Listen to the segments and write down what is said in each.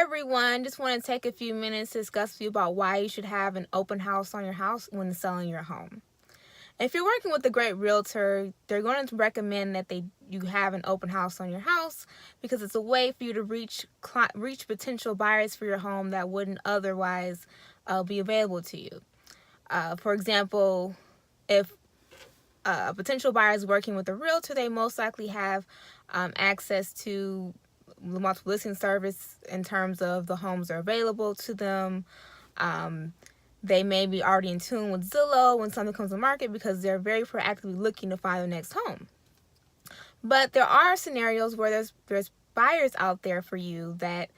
everyone, just want to take a few minutes to discuss with you about why you should have an open house on your house when selling your home. If you're working with a great realtor, they're going to recommend that you have an open house on your house because it's a way for you to reach potential buyers for your home that wouldn't otherwise be available to you. For example, if a potential buyer is working with a realtor, they most likely have access to the multiple listing service in terms of the homes are available to them. They may be already in tune with Zillow when something comes to market because they're very proactively looking to find the next home. But there are scenarios where there's buyers out there for you that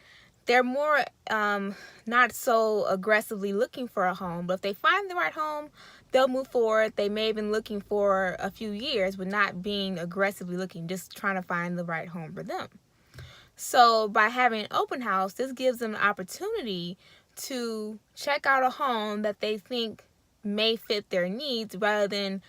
they're more not so aggressively looking for a home, but if they find the right home, they'll move forward. They may have been looking for a few years, but not being aggressively looking, just trying to find the right home for them. So by having an open house, this gives them an opportunity to check out a home that they think may fit their needs rather than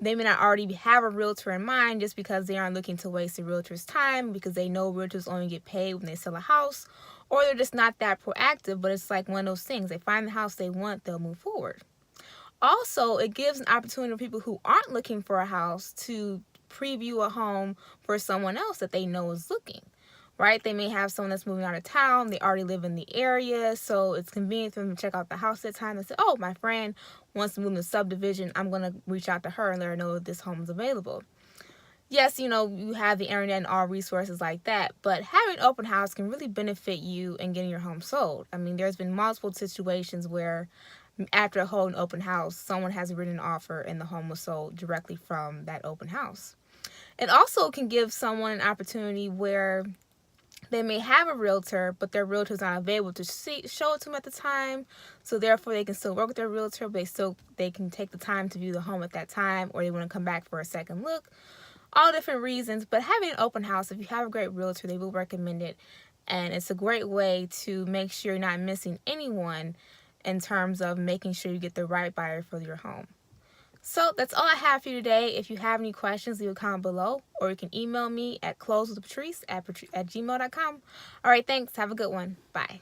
they may not already have a realtor in mind just because they aren't looking to waste a realtor's time because they know realtors only get paid when they sell a house, or they're just not that proactive, but it's like one of those things. They find the house they want, they'll move forward. Also, it gives an opportunity for people who aren't looking for a house to preview a home for someone else that they know is looking. Right? They may have someone that's moving out of town. They already live in the area, so it's convenient for them to check out the house at the time and say, oh, my friend wants to move in the subdivision. I'm going to reach out to her and let her know that this home is available. Yes, you have the internet and all resources like that, but having an open house can really benefit you in getting your home sold. I mean, there's been multiple situations where after holding an open house, someone has written an offer and the home was sold directly from that open house. It also can give someone an opportunity where they may have a realtor, but their realtor is not available to show it to them at the time. So therefore, they can still work with their realtor, but they can take the time to view the home at that time, or they want to come back for a second look. All different reasons, but having an open house, if you have a great realtor, they will recommend it. And it's a great way to make sure you're not missing anyone in terms of making sure you get the right buyer for your home. So that's all I have for you today. If you have any questions, leave a comment below, or you can email me at closewithpatrice at gmail.com. All right, thanks. Have a good one. Bye.